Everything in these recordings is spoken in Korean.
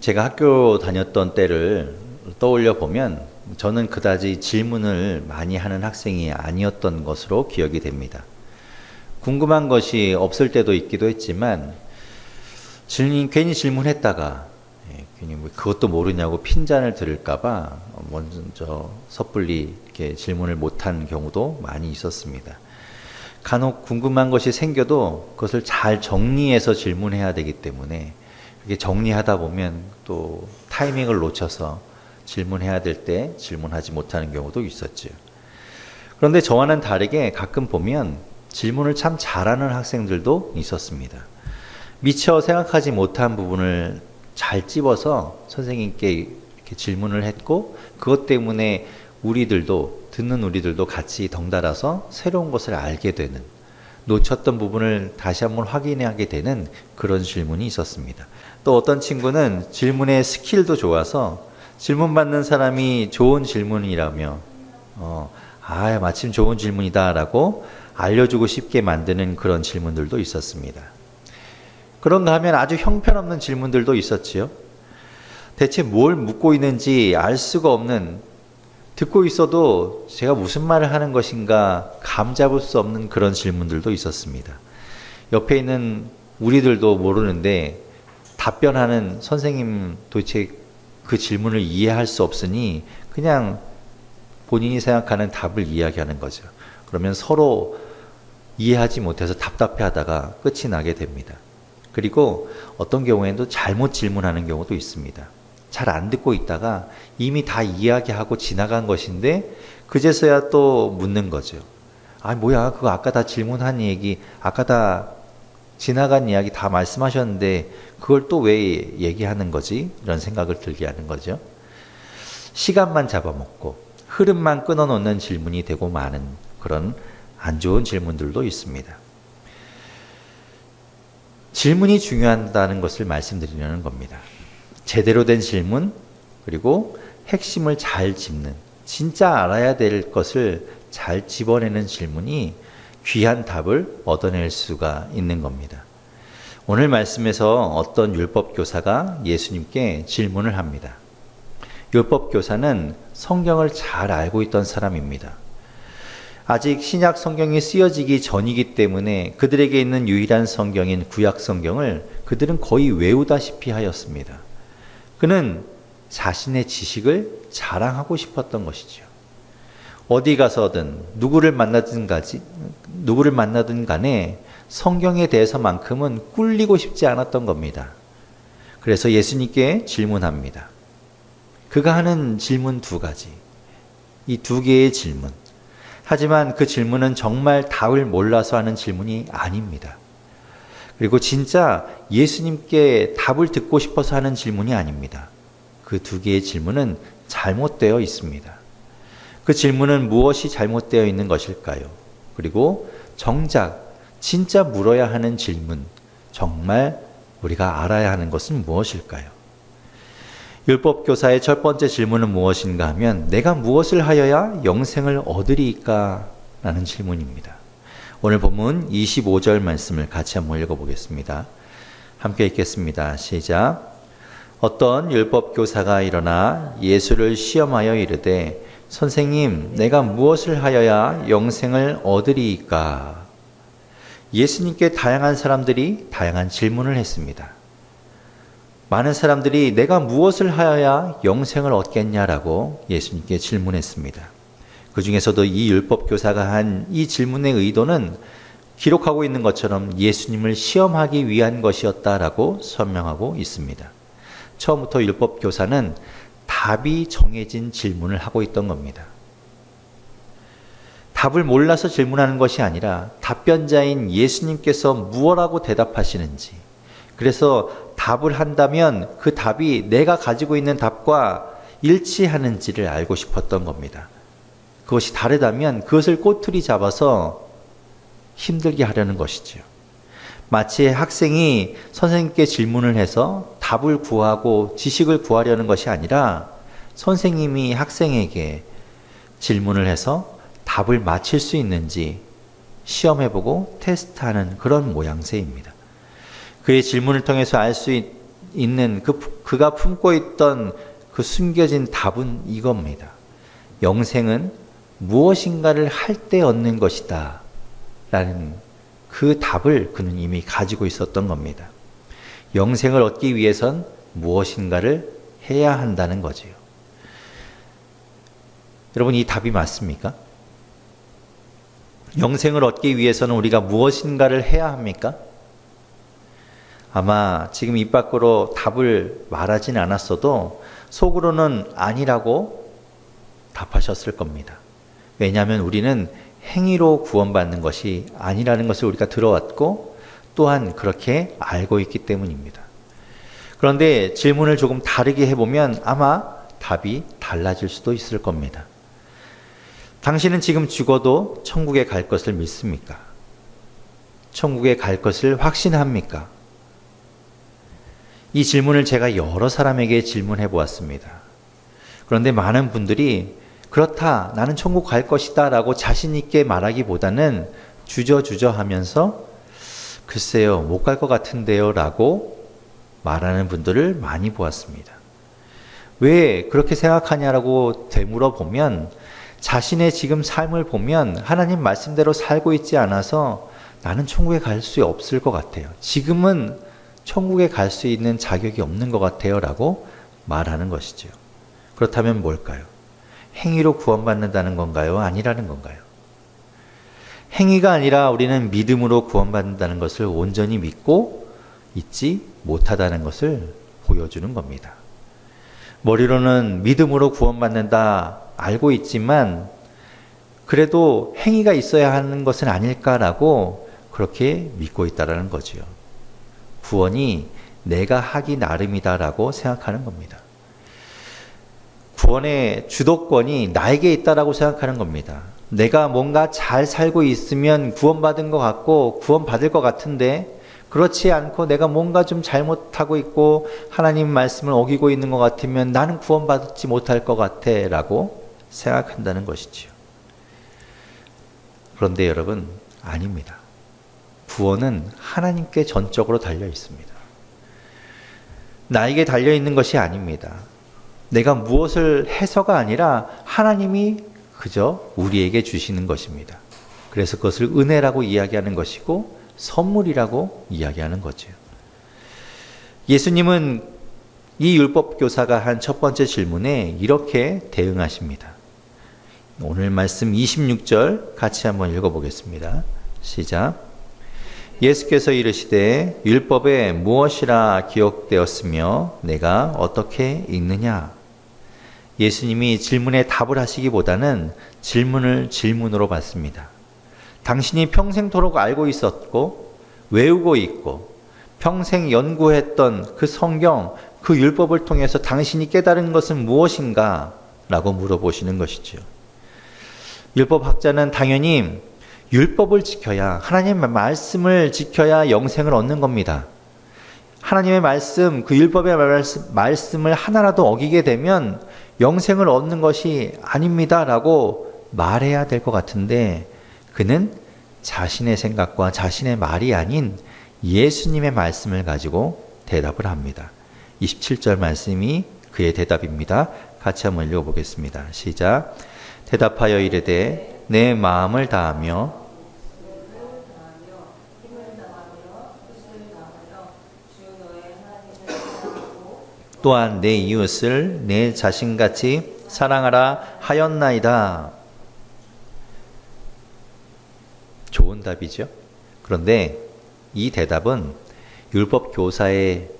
제가 학교 다녔던 때를 떠올려 보면 저는 그다지 질문을 많이 하는 학생이 아니었던 것으로 기억이 됩니다. 궁금한 것이 없을 때도 있기도 했지만 괜히 질문했다가 괜히 그것도 모르냐고 핀잔을 들을까봐 먼저 섣불리 이렇게 질문을 못한 경우도 많이 있었습니다. 간혹 궁금한 것이 생겨도 그것을 잘 정리해서 질문해야 되기 때문에 그렇게 정리하다 보면 또 타이밍을 놓쳐서 질문해야 될 때 질문하지 못하는 경우도 있었죠. 그런데 저와는 다르게 가끔 보면 질문을 참 잘하는 학생들도 있었습니다. 미처 생각하지 못한 부분을 잘 찝어서 선생님께 이렇게 질문을 했고 그것 때문에 듣는 우리들도 같이 덩달아서 새로운 것을 알게 되는, 놓쳤던 부분을 다시 한번 확인하게 되는 그런 질문이 있었습니다. 또 어떤 친구는 질문의 스킬도 좋아서 질문 받는 사람이 좋은 질문이라며 마침 좋은 질문이다 라고 알려주고 싶게 만드는 그런 질문들도 있었습니다. 그런가 하면 아주 형편없는 질문들도 있었지요. 대체 뭘 묻고 있는지 알 수가 없는, 듣고 있어도 제가 무슨 말을 하는 것인가 감 잡을 수 없는 그런 질문들도 있었습니다. 옆에 있는 우리들도 모르는데 답변하는 선생님 도대체 그 질문을 이해할 수 없으니 그냥 본인이 생각하는 답을 이야기하는 거죠. 그러면 서로 이해하지 못해서 답답해하다가 끝이 나게 됩니다. 그리고 어떤 경우에도 잘못 질문하는 경우도 있습니다. 잘 안 듣고 있다가 이미 다 이야기하고 지나간 것인데 그제서야 또 묻는 거죠. 뭐야 그거 아까 다 질문한 얘기, 아까 다 지나간 이야기 다 말씀하셨는데 그걸 또 왜 얘기하는 거지? 이런 생각을 들게 하는 거죠. 시간만 잡아먹고 흐름만 끊어놓는 질문이 되고 마는 그런 안 좋은 질문들도 있습니다. 질문이 중요하다는 것을 말씀드리려는 겁니다. 제대로 된 질문, 그리고 핵심을 잘 짚는, 진짜 알아야 될 것을 잘 집어내는 질문이 귀한 답을 얻어낼 수가 있는 겁니다. 오늘 말씀에서 어떤 율법교사가 예수님께 질문을 합니다. 율법교사는 성경을 잘 알고 있던 사람입니다. 아직 신약 성경이 쓰여지기 전이기 때문에 그들에게 있는 유일한 성경인 구약 성경을 그들은 거의 외우다시피 하였습니다. 그는 자신의 지식을 자랑하고 싶었던 것이죠. 어디 가서든 누구를 만나든 간에 성경에 대해서만큼은 꿀리고 싶지 않았던 겁니다. 그래서 예수님께 질문합니다. 그가 하는 질문 두 가지, 이 두 개의 질문. 하지만 그 질문은 정말 답을 몰라서 하는 질문이 아닙니다. 그리고 진짜 예수님께 답을 듣고 싶어서 하는 질문이 아닙니다. 그 두 개의 질문은 잘못되어 있습니다. 그 질문은 무엇이 잘못되어 있는 것일까요? 그리고 정작 진짜 물어야 하는 질문, 정말 우리가 알아야 하는 것은 무엇일까요? 율법교사의 첫 번째 질문은 무엇인가 하면 내가 무엇을 하여야 영생을 얻으리까? 라는 질문입니다. 오늘 본문 25절 말씀을 같이 한번 읽어보겠습니다. 함께 읽겠습니다. 시작. 어떤 율법교사가 일어나 예수를 시험하여 이르되 선생님, 내가 무엇을 하여야 영생을 얻으리까? 예수님께 다양한 사람들이 다양한 질문을 했습니다. 많은 사람들이 내가 무엇을 하여야 영생을 얻겠냐라고 예수님께 질문했습니다. 그 중에서도 이 율법교사가 한 이 질문의 의도는 기록하고 있는 것처럼 예수님을 시험하기 위한 것이었다라고 설명하고 있습니다. 처음부터 율법교사는 답이 정해진 질문을 하고 있던 겁니다. 답을 몰라서 질문하는 것이 아니라 답변자인 예수님께서 무엇라고 대답하시는지, 그래서 답을 한다면 그 답이 내가 가지고 있는 답과 일치하는지를 알고 싶었던 겁니다. 그것이 다르다면 그것을 꼬투리 잡아서 힘들게 하려는 것이죠. 마치 학생이 선생님께 질문을 해서 답을 구하고 지식을 구하려는 것이 아니라 선생님이 학생에게 질문을 해서 답을 맞힐 수 있는지 시험해보고 테스트하는 그런 모양새입니다. 그의 질문을 통해서 알 수 있는 그가 품고 있던 그 숨겨진 답은 이겁니다. 영생은 무엇인가를 할 때 얻는 것이다 라는 그 답을 그는 이미 가지고 있었던 겁니다. 영생을 얻기 위해선 무엇인가를 해야 한다는 거지요. 여러분, 이 답이 맞습니까? 영생을 얻기 위해서는 우리가 무엇인가를 해야 합니까? 아마 지금 입 밖으로 답을 말하진 않았어도 속으로는 아니라고 답하셨을 겁니다. 왜냐하면 우리는 행위로 구원받는 것이 아니라는 것을 우리가 들어왔고 또한 그렇게 알고 있기 때문입니다. 그런데 질문을 조금 다르게 해보면 아마 답이 달라질 수도 있을 겁니다. 당신은 지금 죽어도 천국에 갈 것을 믿습니까? 천국에 갈 것을 확신합니까? 이 질문을 제가 여러 사람에게 질문해 보았습니다. 그런데 많은 분들이 그렇다, 나는 천국 갈 것이다 라고 자신 있게 말하기보다는 주저주저 하면서 글쎄요, 못 갈 것 같은데요 라고 말하는 분들을 많이 보았습니다. 왜 그렇게 생각하냐라고 되물어 보면 자신의 지금 삶을 보면 하나님 말씀대로 살고 있지 않아서 나는 천국에 갈 수 없을 것 같아요. 지금은 천국에 갈 수 있는 자격이 없는 것 같아요 라고 말하는 것이죠. 그렇다면 뭘까요? 행위로 구원받는다는 건가요? 아니라는 건가요? 행위가 아니라 우리는 믿음으로 구원받는다는 것을 온전히 믿고 있지 못하다는 것을 보여주는 겁니다. 머리로는 믿음으로 구원받는다 알고 있지만 그래도 행위가 있어야 하는 것은 아닐까라고 그렇게 믿고 있다는 거지요. 구원이 내가 하기 나름이다라고 생각하는 겁니다. 구원의 주도권이 나에게 있다라고 생각하는 겁니다. 내가 뭔가 잘 살고 있으면 구원받은 것 같고 구원받을 것 같은데 그렇지 않고 내가 뭔가 좀 잘못하고 있고 하나님 말씀을 어기고 있는 것 같으면 나는 구원받지 못할 것 같아 라고 생각한다는 것이지요. 그런데 여러분, 아닙니다. 구원은 하나님께 전적으로 달려 있습니다. 나에게 달려 있는 것이 아닙니다. 내가 무엇을 해서가 아니라 하나님이 그저 우리에게 주시는 것입니다. 그래서 그것을 은혜라고 이야기하는 것이고 선물이라고 이야기하는 거죠. 예수님은 이 율법교사가 한 첫 번째 질문에 이렇게 대응하십니다. 오늘 말씀 26절 같이 한번 읽어보겠습니다. 시작. 예수께서 이르시되 율법에 무엇이라 기록되었으며 내가 어떻게 읽느냐? 예수님이 질문에 답을 하시기보다는 질문을 질문으로 받습니다. 당신이 평생토록 알고 있었고 외우고 있고 평생 연구했던 그 성경, 그 율법을 통해서 당신이 깨달은 것은 무엇인가? 라고 물어보시는 것이죠. 율법학자는 당연히 율법을 지켜야, 하나님의 말씀을 지켜야 영생을 얻는 겁니다. 하나님의 말씀, 그 율법의 말씀을 하나라도 어기게 되면 영생을 얻는 것이 아닙니다 라고 말해야 될 것 같은데 그는 자신의 생각과 자신의 말이 아닌 예수님의 말씀을 가지고 대답을 합니다. 27절 말씀이 그의 대답입니다. 같이 한번 읽어보겠습니다. 시작. 대답하여 이르되 내 마음을 다하며 또한 내 이웃을 내 자신같이 사랑하라 하였나이다. 좋은 답이죠. 그런데 이 대답은 율법 교사의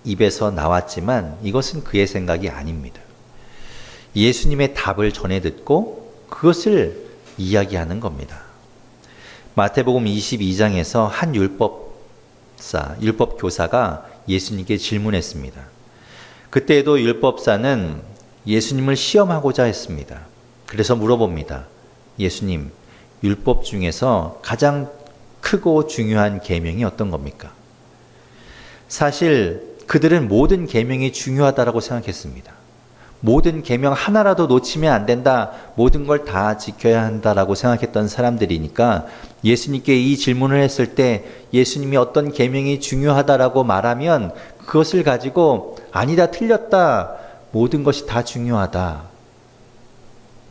입에서 나왔지만 이것은 그의 생각이 아닙니다. 예수님의 답을 전해 듣고 그것을 이야기하는 겁니다. 마태복음 22장에서 한 율법 교사가 예수님께 질문했습니다. 그때에도 율법사는 예수님을 시험하고자 했습니다. 그래서 물어봅니다. 예수님, 율법 중에서 가장 크고 중요한 계명이 어떤 겁니까? 사실 그들은 모든 계명이 중요하다고 생각했습니다. 모든 계명 하나라도 놓치면 안 된다. 모든 걸 다 지켜야 한다라고 생각했던 사람들이니까 예수님께 이 질문을 했을 때 예수님이 어떤 계명이 중요하다라고 말하면 그것을 가지고 아니다, 틀렸다. 모든 것이 다 중요하다.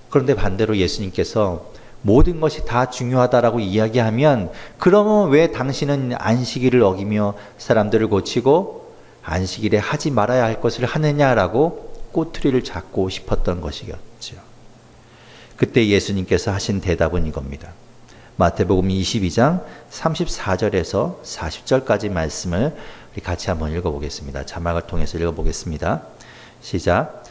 그런데 반대로 예수님께서 모든 것이 다 중요하다라고 이야기하면 그러면 왜 당신은 안식일을 어기며 사람들을 고치고 안식일에 하지 말아야 할 것을 하느냐라고 꼬투리를 잡고 싶었던 것이겠죠. 그때 예수님께서 하신 대답은 이겁니다. 마태복음 22장 34절에서 40절까지 말씀을 우리 같이 한번 읽어보겠습니다. 자막을 통해서 읽어보겠습니다. 시작.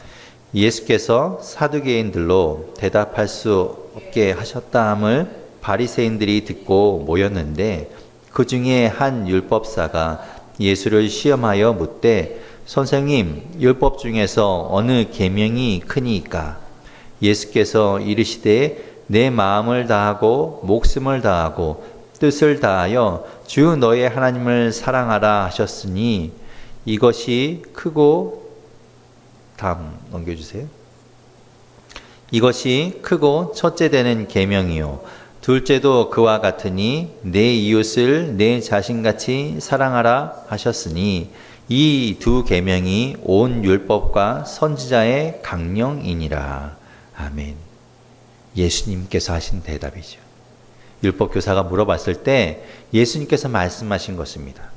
예수께서 사두개인들로 대답할 수 없게 하셨다 함을 바리새인들이 듣고 모였는데 그 중에 한 율법사가 예수를 시험하여 묻되 선생님, 율법 중에서 어느 계명이 크니이까? 예수께서 이르시되 내 마음을 다하고 목숨을 다하고 뜻을 다하여 주 너의 하나님을 사랑하라 하셨으니 이것이 크고 다음 넘겨주세요. 이것이 크고 첫째 되는 계명이요 둘째도 그와 같으니 내 이웃을 내 자신같이 사랑하라 하셨으니 이 두 계명이 온 율법과 선지자의 강령이니라. 아멘. 예수님께서 하신 대답이죠. 율법교사가 물어봤을 때 예수님께서 말씀하신 것입니다.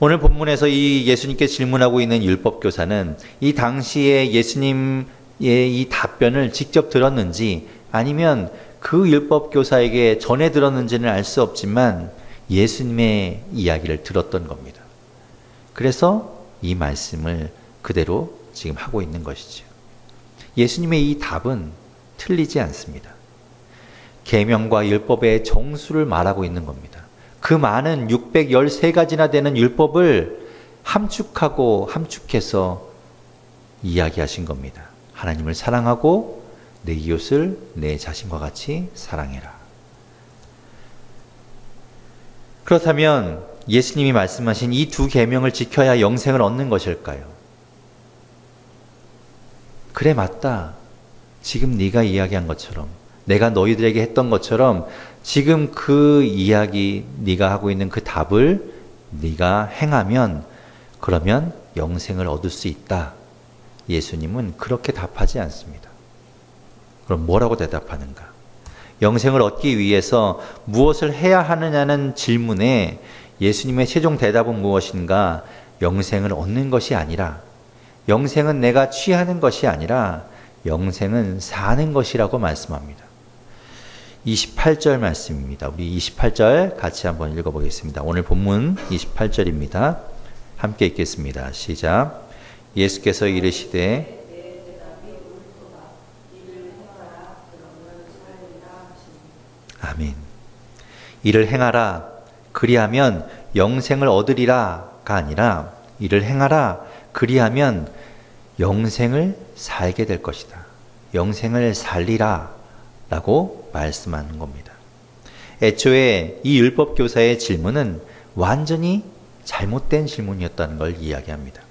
오늘 본문에서 이 예수님께 질문하고 있는 율법교사는 이 당시에 예수님의 이 답변을 직접 들었는지 아니면 그 율법교사에게 전해 들었는지는 알 수 없지만 예수님의 이야기를 들었던 겁니다. 그래서 이 말씀을 그대로 지금 하고 있는 것이죠. 예수님의 이 답은 틀리지 않습니다. 계명과 율법의 정수를 말하고 있는 겁니다. 그 많은 613가지나 되는 율법을 함축하고 함축해서 이야기하신 겁니다. 하나님을 사랑하고 내 이웃을 내 자신과 같이 사랑해라. 그렇다면 예수님이 말씀하신 이 두 계명을 지켜야 영생을 얻는 것일까요? 그래, 맞다. 지금 네가 이야기한 것처럼, 내가 너희들에게 했던 것처럼 지금 그 이야기, 네가 하고 있는 그 답을 네가 행하면 그러면 영생을 얻을 수 있다. 예수님은 그렇게 답하지 않습니다. 그럼 뭐라고 대답하는가? 영생을 얻기 위해서 무엇을 해야 하느냐는 질문에 예수님의 최종 대답은 무엇인가? 영생을 얻는 것이 아니라, 영생은 내가 취하는 것이 아니라 영생은 사는 것이라고 말씀합니다. 28절 말씀입니다. 우리 28절 같이 한번 읽어보겠습니다. 오늘 본문 28절입니다. 함께 읽겠습니다. 시작. 예수께서 이르시되 아멘. 이를 행하라. 그리하면 영생을 얻으리라가 아니라 이를 행하라. 그리하면 영생을 살게 될 것이다. 영생을 살리라 라고 말씀하는 겁니다. 애초에 이 율법교사의 질문은 완전히 잘못된 질문이었다는 걸 이야기합니다.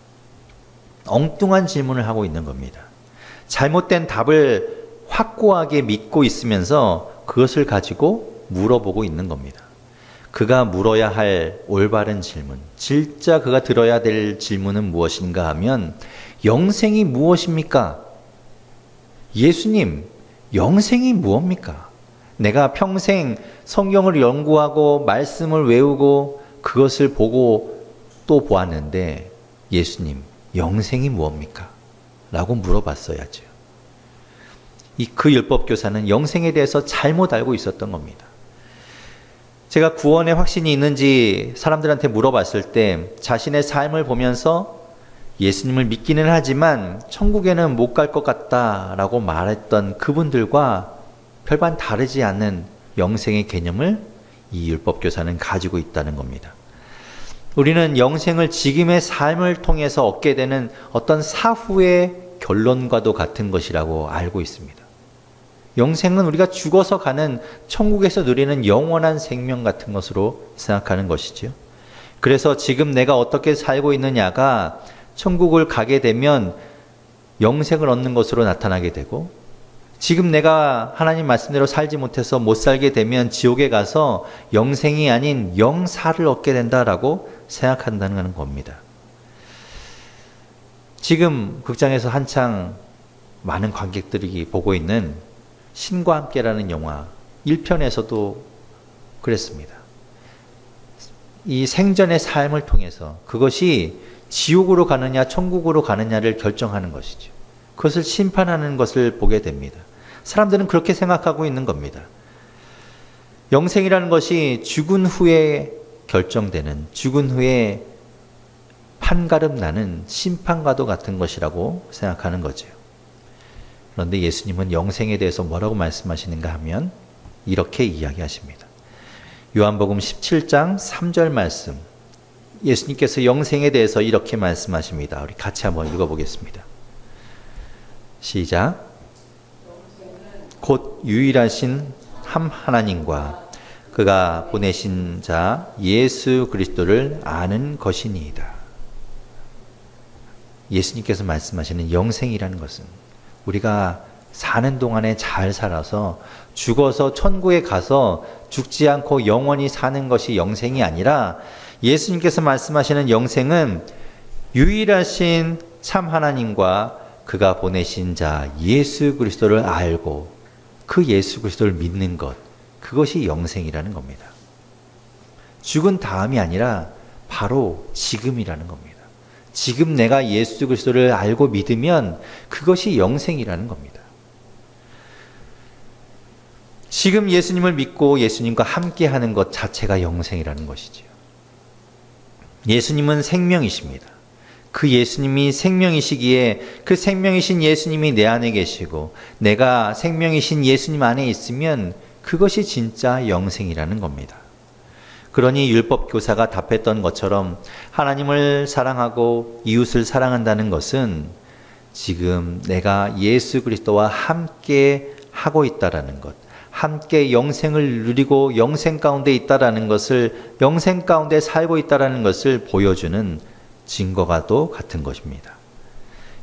엉뚱한 질문을 하고 있는 겁니다. 잘못된 답을 확고하게 믿고 있으면서 그것을 가지고 물어보고 있는 겁니다. 그가 물어야 할 올바른 질문, 진짜 그가 들어야 될 질문은 무엇인가 하면 영생이 무엇입니까? 예수님, 영생이 무엇입니까? 내가 평생 성경을 연구하고 말씀을 외우고 그것을 보고 또 보았는데 예수님, 영생이 무엇입니까? 라고 물어봤어야죠. 그 율법교사는 영생에 대해서 잘못 알고 있었던 겁니다. 제가 구원의 확신이 있는지 사람들한테 물어봤을 때 자신의 삶을 보면서 예수님을 믿기는 하지만 천국에는 못 갈 것 같다라고 말했던 그분들과 별반 다르지 않는 영생의 개념을 이 율법교사는 가지고 있다는 겁니다. 우리는 영생을 지금의 삶을 통해서 얻게 되는 어떤 사후의 결론과도 같은 것이라고 알고 있습니다. 영생은 우리가 죽어서 가는 천국에서 누리는 영원한 생명 같은 것으로 생각하는 것이죠. 그래서 지금 내가 어떻게 살고 있느냐가 천국을 가게 되면 영생을 얻는 것으로 나타나게 되고, 지금 내가 하나님 말씀대로 살지 못해서 못 살게 되면 지옥에 가서 영생이 아닌 영사를 얻게 된다라고 생각한다는 겁니다. 지금 극장에서 한창 많은 관객들이 보고 있는 신과 함께라는 영화 1편에서도 그랬습니다. 이 생전의 삶을 통해서 그것이 지옥으로 가느냐 천국으로 가느냐를 결정하는 것이죠. 그것을 심판하는 것을 보게 됩니다. 사람들은 그렇게 생각하고 있는 겁니다. 영생이라는 것이 죽은 후에 결정되는, 죽은 후에 판가름 나는 심판과도 같은 것이라고 생각하는 거죠. 그런데 예수님은 영생에 대해서 뭐라고 말씀하시는가 하면 이렇게 이야기하십니다. 요한복음 17장 3절 말씀, 예수님께서 영생에 대해서 이렇게 말씀하십니다. 우리 같이 한번 읽어보겠습니다. 시작. 곧 유일하신 한 하나님과 그가 보내신 자 예수 그리스도를 아는 것이니이다. 예수님께서 말씀하시는 영생이라는 것은 우리가 사는 동안에 잘 살아서 죽어서 천국에 가서 죽지 않고 영원히 사는 것이 영생이 아니라, 예수님께서 말씀하시는 영생은 유일하신 참 하나님과 그가 보내신 자 예수 그리스도를 알고 그 예수 그리스도를 믿는 것, 그것이 영생이라는 겁니다. 죽은 다음이 아니라 바로 지금이라는 겁니다. 지금 내가 예수 그리스도를 알고 믿으면 그것이 영생이라는 겁니다. 지금 예수님을 믿고 예수님과 함께하는 것 자체가 영생이라는 것이지요. 예수님은 생명이십니다. 그 예수님이 생명이시기에 그 생명이신 예수님이 내 안에 계시고 내가 생명이신 예수님 안에 있으면 그것이 진짜 영생이라는 겁니다. 그러니 율법교사가 답했던 것처럼 하나님을 사랑하고 이웃을 사랑한다는 것은 지금 내가 예수 그리스도와 함께 하고 있다라는 것, 함께 영생을 누리고 영생 가운데 있다라는 것을, 영생 가운데 살고 있다라는 것을 보여주는 증거가도 같은 것입니다.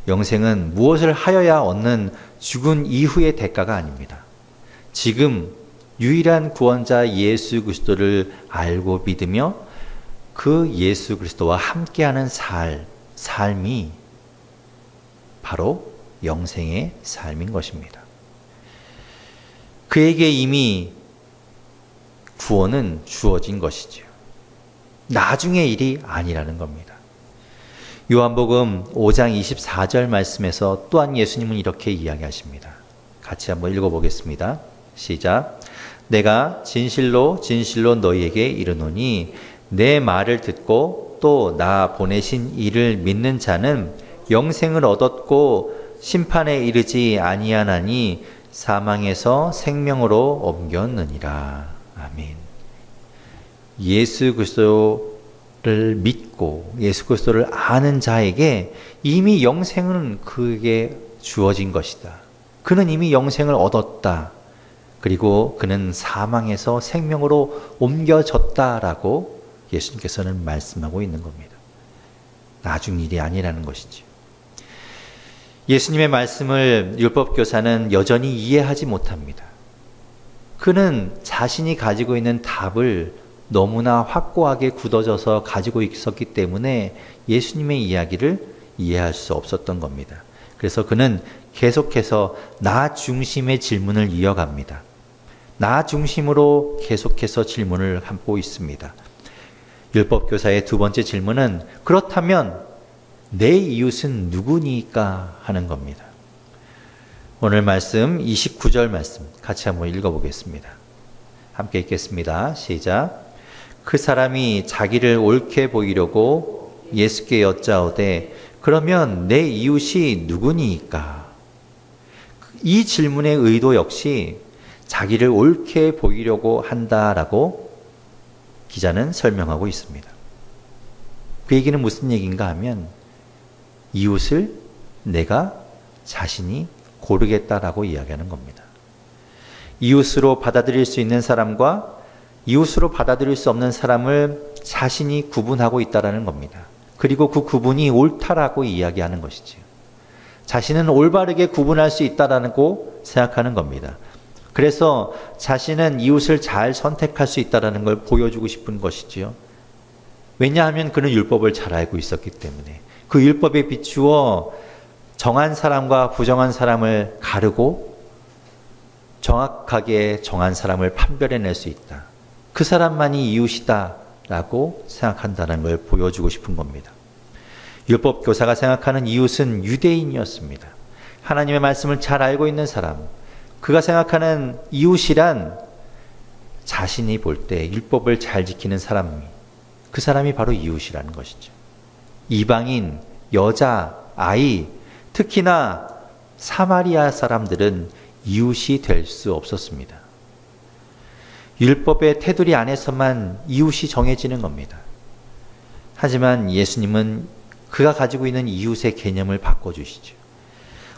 영생은 무엇을 하여야 얻는 죽은 이후의 대가가 아닙니다. 지금 유일한 구원자 예수 그리스도를 알고 믿으며 그 예수 그리스도와 함께하는 삶이 바로 영생의 삶인 것입니다. 그에게 이미 구원은 주어진 것이지요. 나중의 일이 아니라는 겁니다. 요한복음 5장 24절 말씀에서 또한 예수님은 이렇게 이야기하십니다. 같이 한번 읽어보겠습니다. 시작. 내가 진실로 진실로 너희에게 이르노니 내 말을 듣고 또 나 보내신 이를 믿는 자는 영생을 얻었고 심판에 이르지 아니하나니 사망에서 생명으로 옮겼느니라. 아멘. 예수 그리스도를 믿고 예수 그리스도를 아는 자에게 이미 영생은 그에게 주어진 것이다. 그는 이미 영생을 얻었다. 그리고 그는 사망에서 생명으로 옮겨졌다라고 예수님께서는 말씀하고 있는 겁니다. 나중 일이 아니라는 것이죠. 예수님의 말씀을 율법교사는 여전히 이해하지 못합니다. 그는 자신이 가지고 있는 답을 너무나 확고하게 굳어져서 가지고 있었기 때문에 예수님의 이야기를 이해할 수 없었던 겁니다. 그래서 그는 계속해서 나 중심의 질문을 이어갑니다. 나 중심으로 계속해서 질문을 하고 있습니다. 율법교사의 두 번째 질문은 그렇다면 내 이웃은 누구니까 하는 겁니다. 오늘 말씀 29절 말씀 같이 한번 읽어보겠습니다. 함께 읽겠습니다. 시작. 그 사람이 자기를 옳게 보이려고 예수께 여짜오되 그러면 내 이웃이 누구니까? 이 질문의 의도 역시 자기를 옳게 보이려고 한다라고 기자는 설명하고 있습니다. 그 얘기는 무슨 얘기인가 하면 이웃을 내가 자신이 고르겠다라고 이야기하는 겁니다. 이웃으로 받아들일 수 있는 사람과 이웃으로 받아들일 수 없는 사람을 자신이 구분하고 있다라는 겁니다. 그리고 그 구분이 옳다라고 이야기하는 것이지요. 자신은 올바르게 구분할 수 있다라고 생각하는 겁니다. 그래서 자신은 이웃을 잘 선택할 수 있다는 걸 보여주고 싶은 것이지요. 왜냐하면 그는 율법을 잘 알고 있었기 때문에 그 율법에 비추어 정한 사람과 부정한 사람을 가르고 정확하게 정한 사람을 판별해낼 수 있다. 그 사람만이 이웃이다라고 생각한다는 걸 보여주고 싶은 겁니다. 율법 교사가 생각하는 이웃은 유대인이었습니다. 하나님의 말씀을 잘 알고 있는 사람, 그가 생각하는 이웃이란 자신이 볼 때 율법을 잘 지키는 사람, 그 사람이 바로 이웃이라는 것이죠. 이방인, 여자, 아이, 특히나 사마리아 사람들은 이웃이 될 수 없었습니다. 율법의 테두리 안에서만 이웃이 정해지는 겁니다. 하지만 예수님은 그가 가지고 있는 이웃의 개념을 바꿔주시죠.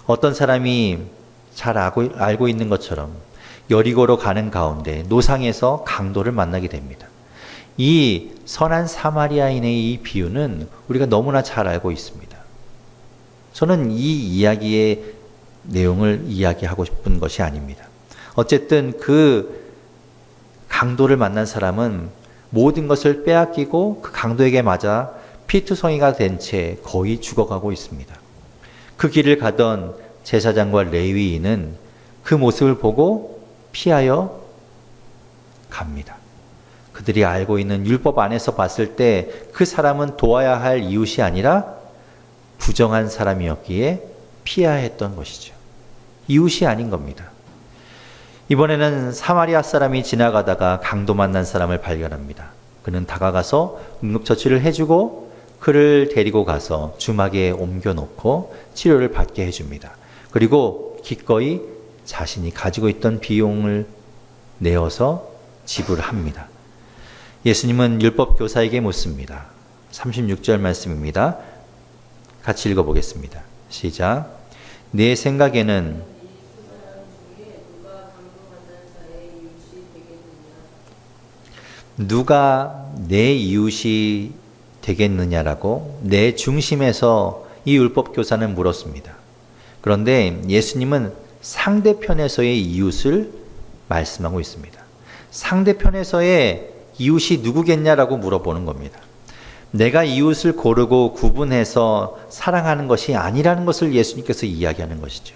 어떤 사람이 잘 알고 있는 것처럼 여리고로 가는 가운데 노상에서 강도를 만나게 됩니다. 이 선한 사마리아인의 이 비유는 우리가 너무나 잘 알고 있습니다. 저는 이 이야기의 내용을 이야기하고 싶은 것이 아닙니다. 어쨌든 그 강도를 만난 사람은 모든 것을 빼앗기고 그 강도에게 맞아 피투성이가 된 채 거의 죽어가고 있습니다. 그 길을 가던 제사장과 레위인은 그 모습을 보고 피하여 갑니다. 그들이 알고 있는 율법 안에서 봤을 때 그 사람은 도와야 할 이웃이 아니라 부정한 사람이었기에 피해야 했던 것이죠. 이웃이 아닌 겁니다. 이번에는 사마리아 사람이 지나가다가 강도 만난 사람을 발견합니다. 그는 다가가서 응급처치를 해주고 그를 데리고 가서 주막에 옮겨놓고 치료를 받게 해줍니다. 그리고 기꺼이 자신이 가지고 있던 비용을 내어서 지불합니다. 예수님은 율법 교사에게 묻습니다. 36절 말씀입니다. 같이 읽어보겠습니다. 시작. 내 생각에는 누가 내 이웃이 되겠느냐라고 내 중심에서 이 율법 교사는 물었습니다. 그런데 예수님은 상대편에서의 이웃을 말씀하고 있습니다. 상대편에서의 이웃이 누구겠냐라고 물어보는 겁니다. 내가 이웃을 고르고 구분해서 사랑하는 것이 아니라는 것을 예수님께서 이야기하는 것이죠.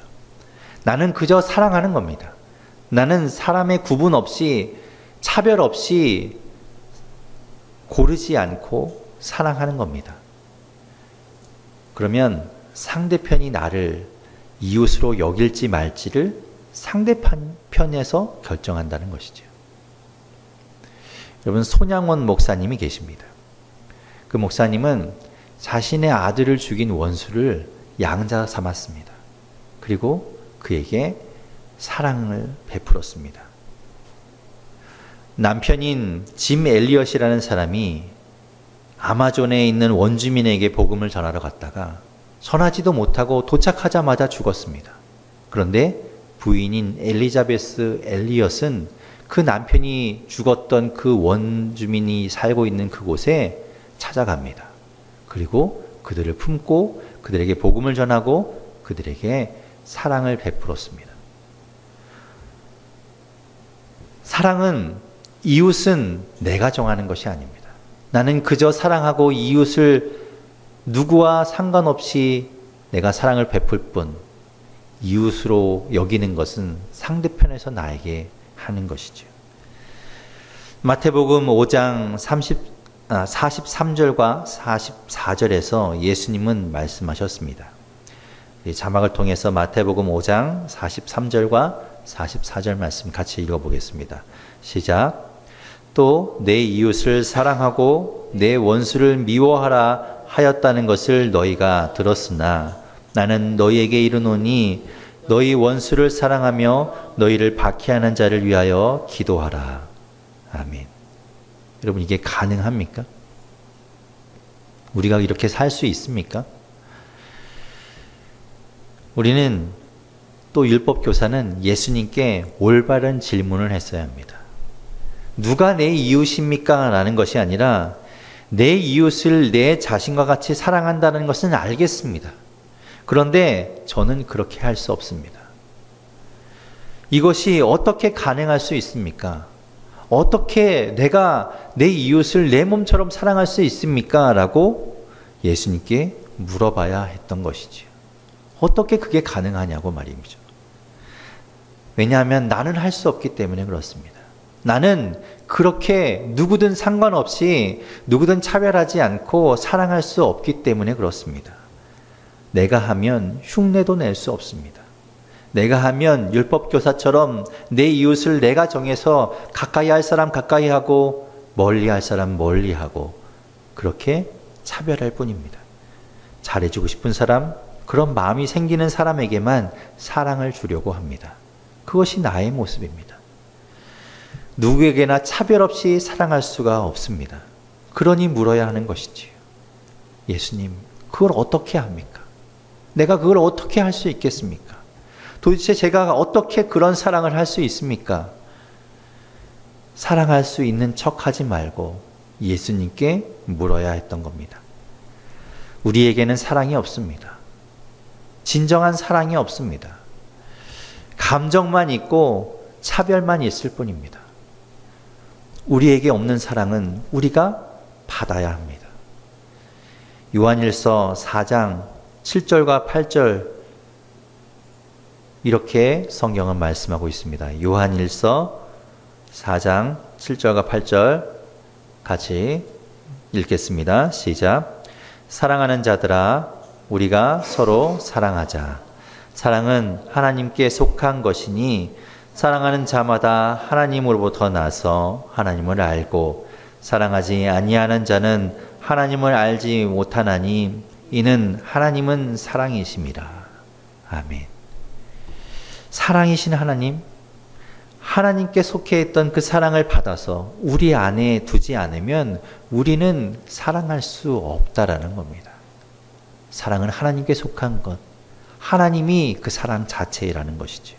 나는 그저 사랑하는 겁니다. 나는 사람의 구분 없이 차별 없이 고르지 않고 사랑하는 겁니다. 그러면 상대편이 나를 이웃으로 여길지 말지를 상대편에서 결정한다는 것이죠. 여러분, 손양원 목사님이 계십니다. 그 목사님은 자신의 아들을 죽인 원수를 양자 삼았습니다. 그리고 그에게 사랑을 베풀었습니다. 남편인 짐 엘리엇이라는 사람이 아마존에 있는 원주민에게 복음을 전하러 갔다가 전하지도 못하고 도착하자마자 죽었습니다. 그런데 부인인 엘리자베스 엘리엇은 그 남편이 죽었던 그 원주민이 살고 있는 그곳에 찾아갑니다. 그리고 그들을 품고 그들에게 복음을 전하고 그들에게 사랑을 베풀었습니다. 사랑은, 이웃은 내가 정하는 것이 아닙니다. 나는 그저 사랑하고 이웃을 누구와 상관없이 내가 사랑을 베풀 뿐, 이웃으로 여기는 것은 상대편에서 나에게 하는 것이죠. 마태복음 5장 43절과 44절에서 예수님은 말씀하셨습니다. 자막을 통해서 마태복음 5장 43절과 44절 말씀 같이 읽어보겠습니다. 시작. 또 내 이웃을 사랑하고 내 원수를 미워하라 하였다는 것을 너희가 들었으나 나는 너희에게 이르노니 너희 원수를 사랑하며 너희를 박해하는 자를 위하여 기도하라. 아멘. 여러분, 이게 가능합니까? 우리가 이렇게 살 수 있습니까? 우리는 또 율법 교사는 예수님께 올바른 질문을 했어야 합니다. 누가 내 이웃입니까? 라는 것이 아니라 내 이웃을 내 자신과 같이 사랑한다는 것은 알겠습니다. 그런데 저는 그렇게 할 수 없습니다. 이것이 어떻게 가능할 수 있습니까? 어떻게 내가 내 이웃을 내 몸처럼 사랑할 수 있습니까? 라고 예수님께 물어봐야 했던 것이지요. 어떻게 그게 가능하냐고 말이죠. 왜냐하면 나는 할 수 없기 때문에 그렇습니다. 나는 그렇게 누구든 상관없이 누구든 차별하지 않고 사랑할 수 없기 때문에 그렇습니다. 내가 하면 흉내도 낼 수 없습니다. 내가 하면 율법교사처럼 내 이웃을 내가 정해서 가까이 할 사람 가까이 하고 멀리 할 사람 멀리 하고 그렇게 차별할 뿐입니다. 잘해주고 싶은 사람, 그런 마음이 생기는 사람에게만 사랑을 주려고 합니다. 그것이 나의 모습입니다. 누구에게나 차별 없이 사랑할 수가 없습니다. 그러니 물어야 하는 것이지요. 예수님, 그걸 어떻게 합니까? 내가 그걸 어떻게 할 수 있겠습니까? 도대체 제가 어떻게 그런 사랑을 할 수 있습니까? 사랑할 수 있는 척 하지 말고 예수님께 물어야 했던 겁니다. 우리에게는 사랑이 없습니다. 진정한 사랑이 없습니다. 감정만 있고 차별만 있을 뿐입니다. 우리에게 없는 사랑은 우리가 받아야 합니다. 요한일서 4장 7절과 8절 이렇게 성경은 말씀하고 있습니다. 요한일서 4장 7절과 8절 같이 읽겠습니다. 시작. 사랑하는 자들아, 우리가 서로 사랑하자. 사랑은 하나님께 속한 것이니 사랑하는 자마다 하나님으로부터 나서 하나님을 알고 사랑하지 아니하는 자는 하나님을 알지 못하나니 이는 하나님은 사랑이심이라. 아멘. 사랑이신 하나님, 하나님께 속해 있던 그 사랑을 받아서 우리 안에 두지 않으면 우리는 사랑할 수 없다라는 겁니다. 사랑은 하나님께 속한 것, 하나님이 그 사랑 자체라는 것이죠.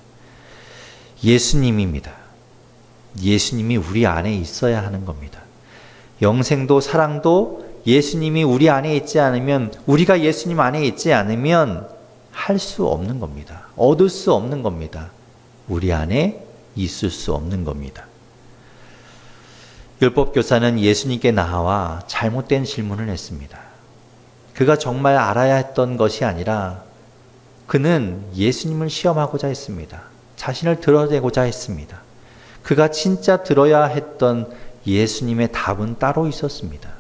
예수님입니다. 예수님이 우리 안에 있어야 하는 겁니다. 영생도 사랑도 예수님이 우리 안에 있지 않으면, 우리가 예수님 안에 있지 않으면 할 수 없는 겁니다. 얻을 수 없는 겁니다. 우리 안에 있을 수 없는 겁니다. 율법교사는 예수님께 나와 잘못된 질문을 했습니다. 그가 정말 알아야 했던 것이 아니라 그는 예수님을 시험하고자 했습니다. 자신을 드러내고자 했습니다. 그가 진짜 들어야 했던 예수님의 답은 따로 있었습니다.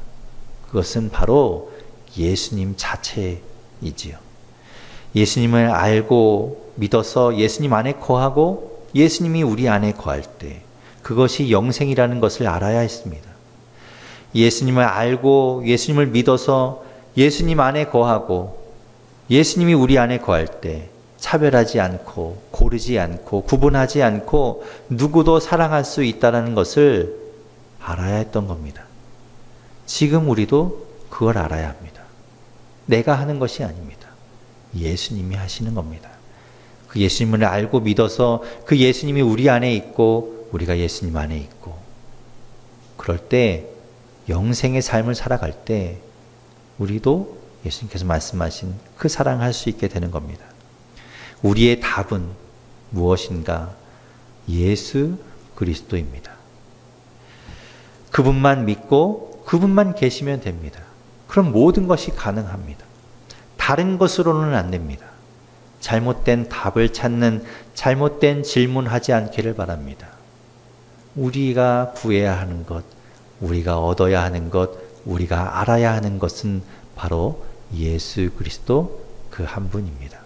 그것은 바로 예수님 자체이지요. 예수님을 알고 믿어서 예수님 안에 거하고 예수님이 우리 안에 거할 때 그것이 영생이라는 것을 알아야 했습니다. 예수님을 알고 예수님을 믿어서 예수님 안에 거하고 예수님이 우리 안에 거할 때 차별하지 않고 고르지 않고 구분하지 않고 누구도 사랑할 수 있다는 것을 알아야 했던 겁니다. 지금 우리도 그걸 알아야 합니다. 내가 하는 것이 아닙니다. 예수님이 하시는 겁니다. 그 예수님을 알고 믿어서 그 예수님이 우리 안에 있고 우리가 예수님 안에 있고 그럴 때 영생의 삶을 살아갈 때 우리도 예수님께서 말씀하신 그 사랑을 할 수 있게 되는 겁니다. 우리의 답은 무엇인가? 예수 그리스도입니다. 그분만 믿고 그분만 계시면 됩니다. 그럼 모든 것이 가능합니다. 다른 것으로는 안 됩니다. 잘못된 답을 찾는 잘못된 질문하지 않기를 바랍니다. 우리가 구해야 하는 것, 우리가 얻어야 하는 것, 우리가 알아야 하는 것은 바로 예수 그리스도 그 한 분입니다.